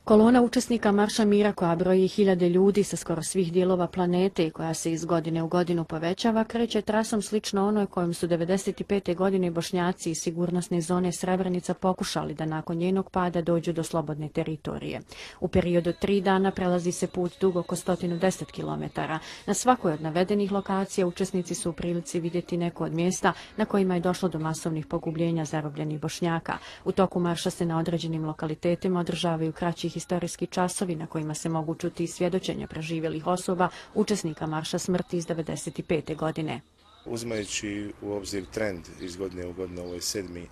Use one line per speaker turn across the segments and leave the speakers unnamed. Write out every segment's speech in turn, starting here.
Kolona učesnika Marša mira koja broji hiljade ljudi sa skoro svih dijelova planete i koja se iz godine u godinu povećava, kreće trasom slično onoj kojom su 1995. godine Bošnjaci iz sigurnosne zone Srebrenica pokušali da nakon njenog pada dođu do slobodne teritorije. U periodu 3 dana prelazi se put dug oko 110 km. Na svakoj od navedenih lokacija učesnici su u prilici vidjeti neko od mjesta na kojima je došlo do masovnih pogubljenja zarobljenih Bošnjaka. U toku marša se na određenim lokalitetima održavaju kraći historijski časovi na kojima se mogu čuti svjedočenja preživjelih osoba, učesnika marša smrti iz 1995. godine.
Uzimajući u obzir trend iz godine u godinu, ovo je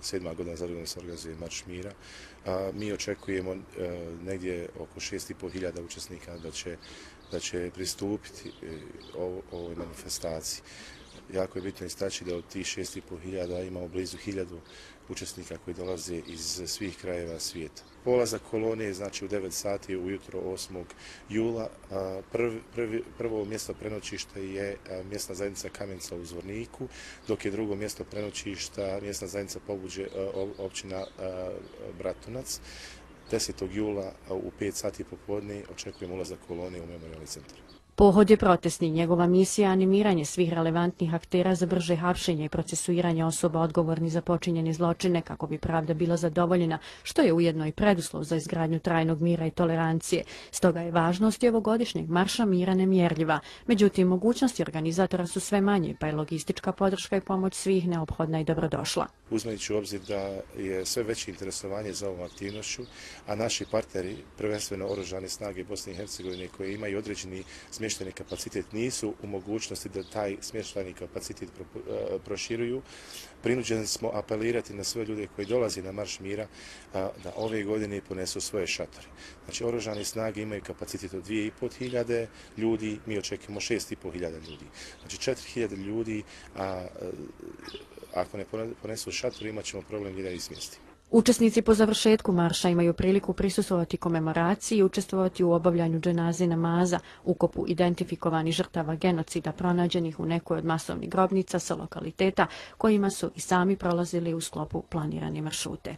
sedma godina za redom se organizuje Marš mira, mi očekujemo negdje oko 6.500 učesnika da će pristupiti ovoj manifestaciji. Jako je bitno istaći da od tih 6.500 imamo blizu 1000 učesnika koji dolaze iz svih krajeva svijeta. Polazak kolone je znači u 9 sati ujutro 8. jula. Prvo mjesto prenoćišta je mjesna zajednica Kamenica u Zvorniku, dok je drugo mjesto prenoćišta mjesna zajednica Pobuđe, općina Bratunac. 10. jula u 5 sati popodne očekujemo ulazak kolone u memorijalni centar.
Pohod je protestni, njegova misija animiranje svih relevantnih aktera za brže hapšenje i procesuiranje osoba odgovornih za počinjene zločine kako bi pravda bila zadovoljena, što je ujedno i preduslov za izgradnju trajnog mira i tolerancije. Stoga je važnost i ovogodišnjeg marša mira nemjerljiva. Međutim, mogućnosti organizatora su sve manje, pa je logistička podrška i pomoć svih neophodna i dobrodošla.
Uzimajući u obzir da je sve veće interesovanje za ovom aktivnošću, a naši partneri, prvenstveno Oružane snage Bosne i Hercegovine koje imaju određeni smještajni kapacitet, nisu u mogućnosti da taj smještajni kapacitet proširuju. Prinuđeni smo apelirati na sve ljude koji dolaze na Marš mira da ove godine ponesu svoje šatore. Znači, Oružane snage imaju kapacitet od 2.500 ljudi, mi očekujemo 6.500 ljudi. Znači, 4.000 ljudi, ako ne ponesu šator, imat ćemo problem gdje da ih smjestimo.
Učesnici po završetku marša imaju priliku prisustvovati komemoraciji i učestvovati u obavljanju dženaze namaza, ukopu identifikovanih žrtava genocida pronađenih u nekoj od masovnih grobnica sa lokaliteta kojima su i sami prolazili u sklopu planirane maršrute.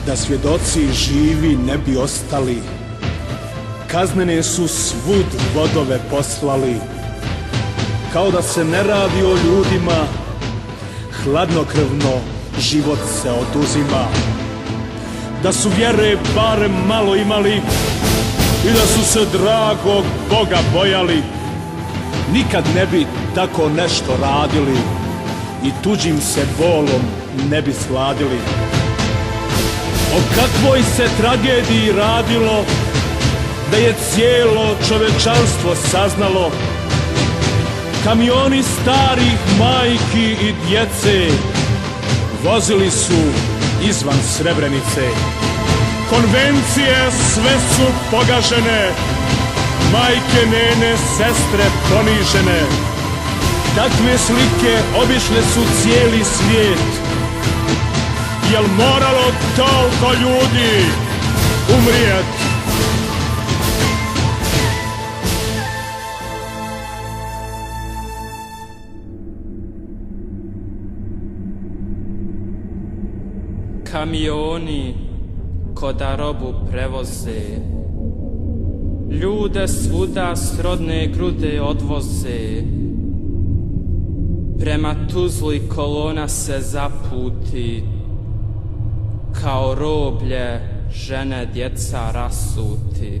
Da svjedoci živi ne bi ostali, kaznene su svud vodove poslali, kao da se ne radi o ljudima, hladnokrvno život se oduzima. Da su vjere barem malo imali i da su se dragog Boga bojali, nikad ne bi tako nešto radili i tuđim se bolom ne bi sladili. O kakvoj se tragediji radilo, da je cijelo čovečanstvo saznalo. Kamioni starih majki i djece vozili su izvan Srebrenice. Konvencije sve su pogažene, majke, nene, sestre ponižene. Takve slike obišle su cijeli svijet. Jel moralo toliko ljudi umrijet?
Kamioni ko da robu prevoze, ljude svuda srodne grude odvoze. Prema Tuzli kolona se zaputi, kao roblje žene djeca rasuti.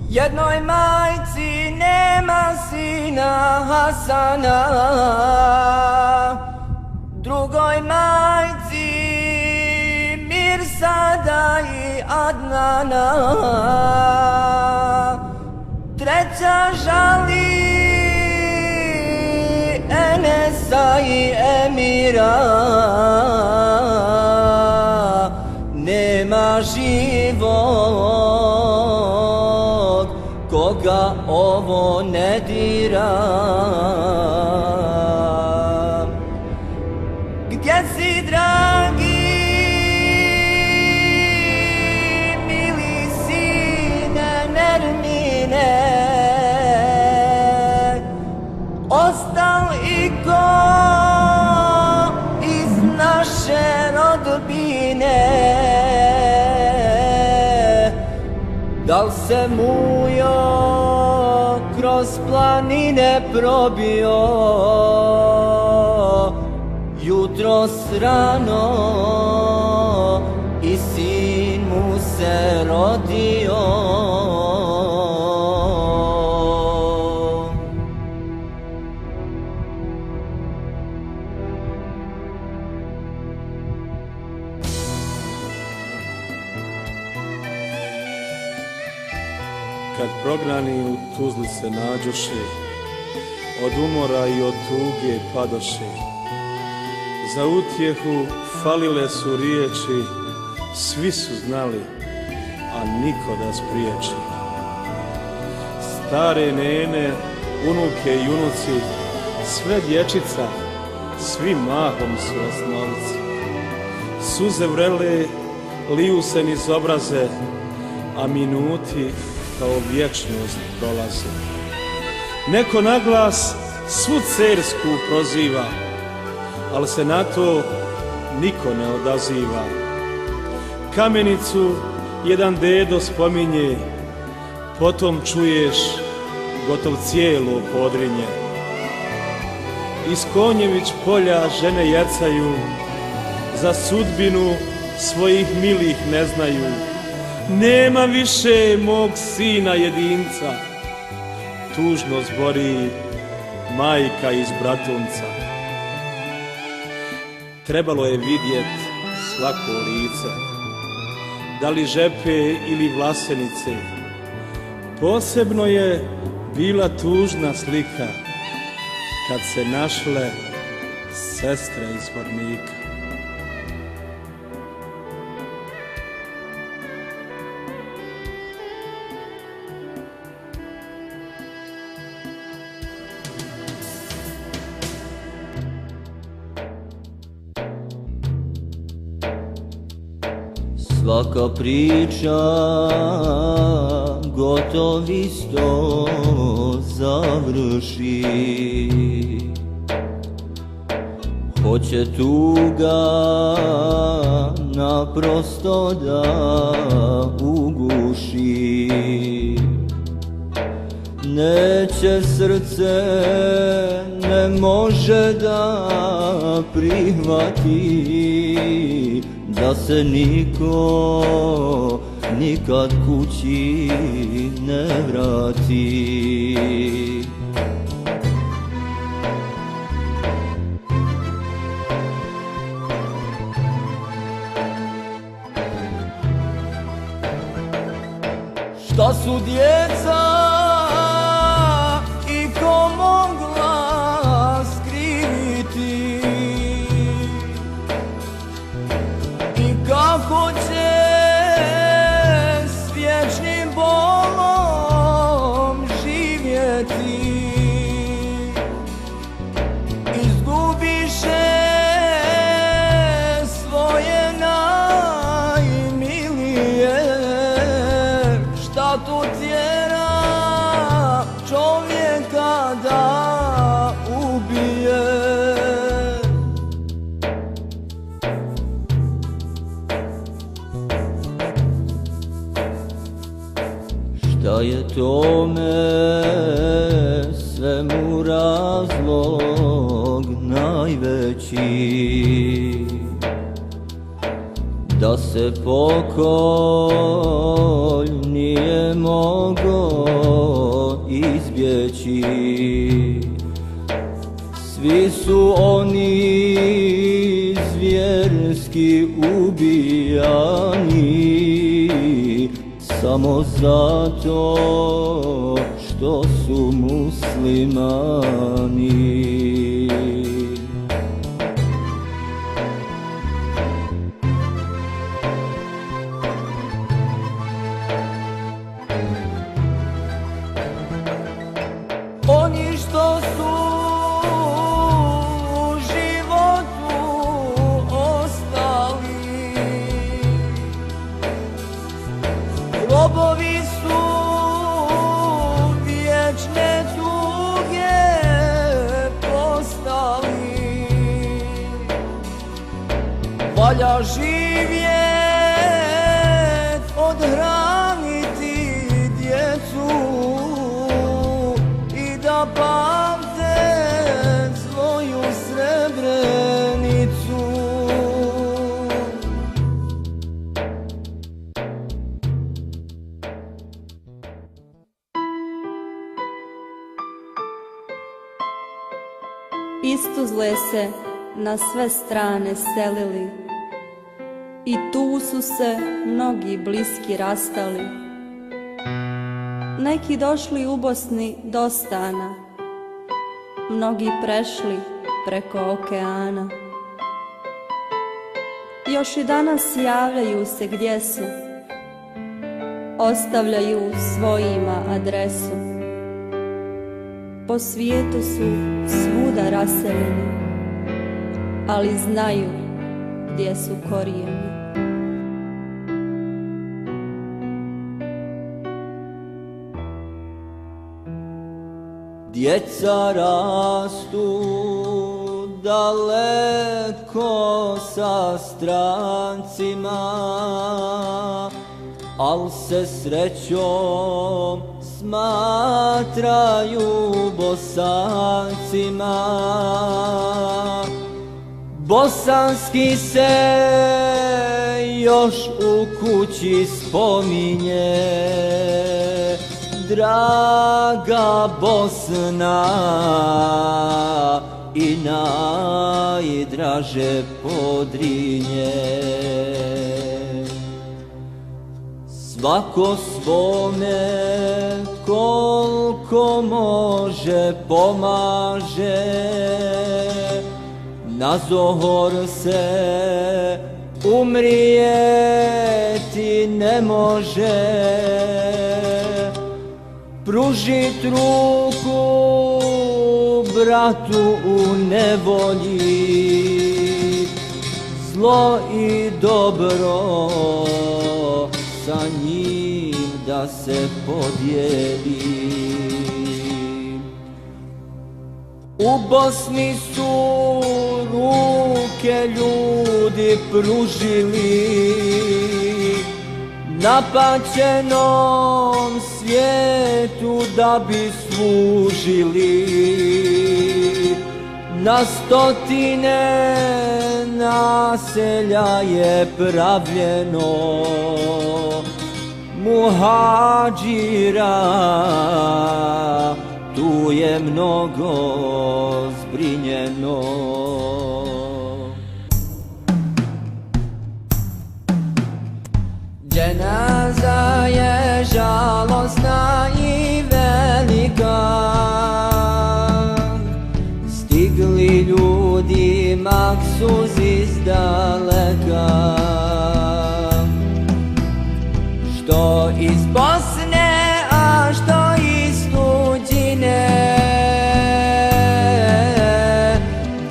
Jednoj majci nema sina Hasana, drugoj majci Mirsada i Adnana, treća žali Enesa i Emira. Nema živog koga ovo ne dira. Gdje si, dragi, mili sine Nermine? Dal se mujo kroz planine probio, jutros rano i sin mu se rodio.
Kad prognani u Tuzli se nađoše, od umora i od tuge padoše, za utjehu falile su riječi, svi su znali, a niko da spriječi. Stare nene, unuke i unuci, sve dječica, svi mahom su osnovci. Suze vrele, liju se niz obraze, a minuti kao vječnost prolaze. Neko naglas svu cersku proziva, ali se na to niko ne odaziva. Kamenicu jedan dedo spominje, potom čuješ gotov cijelo Podrinje. Iz Konjević polja žene jecaju, za sudbinu svojih milih ne znaju. Nema više mog sina jedinca, tužno zbori majka iz Bratunca. Trebalo je vidjet svako lice, da li žepe ili vlasenice. Posebno je bila tužna slika kad se našle sestre iz Vornika.
Svaka priča gotov isto završi, hoće tuga naprosto da uguši. Neće srce, ne može da prihvati da se niko nikad kući ne vrati. Šta su djeca i ko mogla skriviti, i kako će s vječnim bolom živjeti. Izgubiše svoje najmilije, šta tu tjera čovjeka da ubije. Šta je tome svemu razlog najveći, da se pokolj nije mogo izbjeći. Svi su oni zvjerski ubijani, samo zato što su muslimani. Oni što su u životu ostali, robovi su vječne tuge postali. Valja živjet, odhraniti
Istuzle se na sve strane selili i tu su se mnogi bliski rastali. Neki došli u Bosni do stana, mnogi prešli preko okeana. Još i danas javljaju se gdje su, ostavljaju svojima adresu. Po svijetu su svuda raseljeni, ali znaju gdje su korijeni.
Djeca rastu daleko sa strancima, al se srećom smatraju Bosancima. Bosanski se još u kući spominje, draga Bosna i najdraže Podrinje. Svako svome koliko može pomaže, na zohor se umrijeti ne može. Pružit ruku bratu u nevolji, zlo i dobro sa njim da se podijeli. U Bosni su ruke ljudi pružili, napaćenom svijetu da bi služili. Na stotine naselja je pravljeno, muhadžira tu je mnogo zbrinjeno. Dženaza je žalosna i velika, stigli ljudi maksuz izdaleka, što iz Bosne, a što iz tuđine,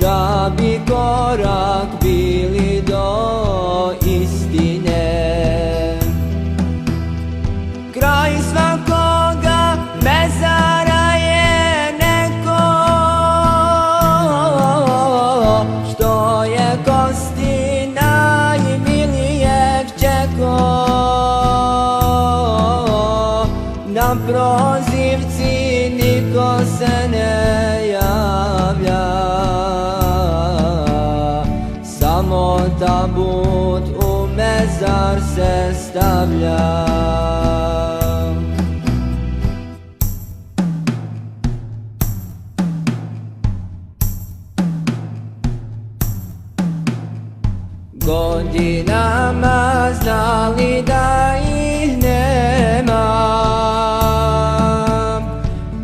da bi korak bili do istine. Kraj svakoga mezara je neko što je kosti najmilijeg čeko. Na prozivci niko se ne javlja, samo tabut u mezar se stavlja. Godinama znali da ih nema,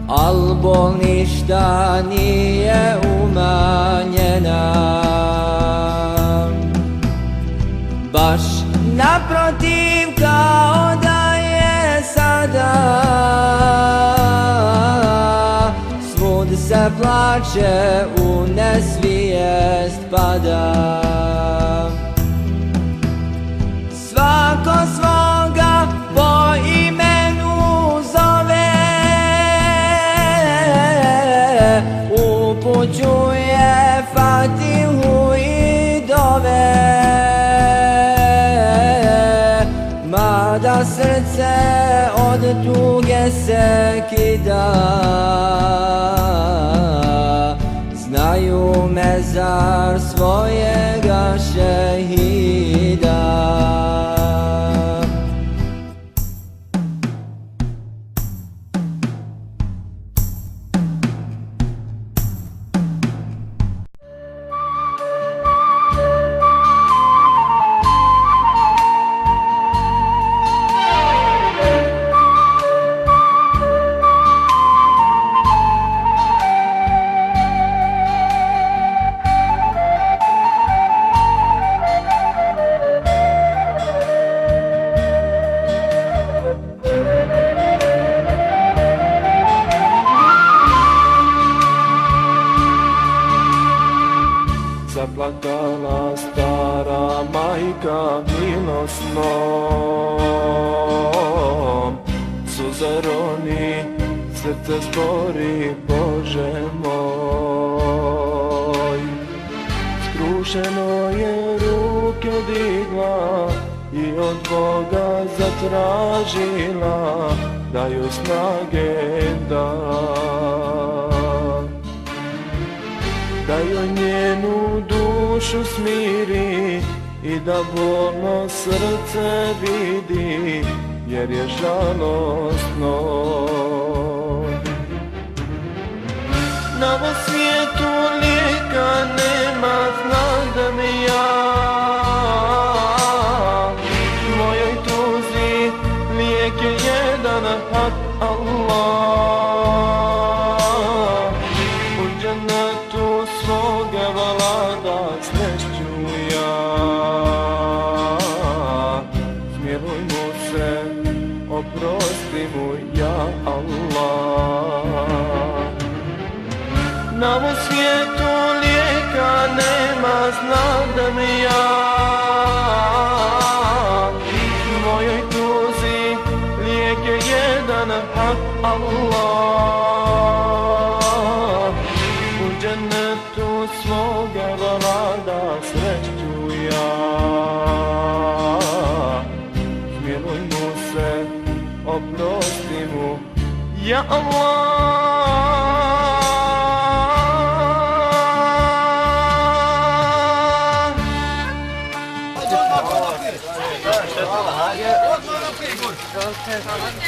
al bol ništa nije umanjena. Baš naprotiv kao da je sada, svud se plače, u nesvijest pada. Svako svoga po imenu zove, upućuje Fatihu i dove, mada srce od tuge se kida. Znaju mezar svojega šehida.
plakala stara majka milosnom. Suza roni, srce zbori, Bože moj. Skrušeno je ruke digla i od Boga zatražila da joj snage da, da joj njenu dušu smiri i da bolno srce vidi, jer je žalostno. Na ovom svijetu lijeka nema, znadem ja, mojoj tuzi lijek je jedan, hak Allah. U džennetu svoga vlada sreću ja, smiluj mu se, oprosti mu ja Allah. Na ovom svijetu lijeka nema, znadem ja, mojoj tuzi lijek je jedan, hak Allah. U džennetu svoga vlada sreću ja, smiluj mu se, oprosti mu ja Allah.
Okay.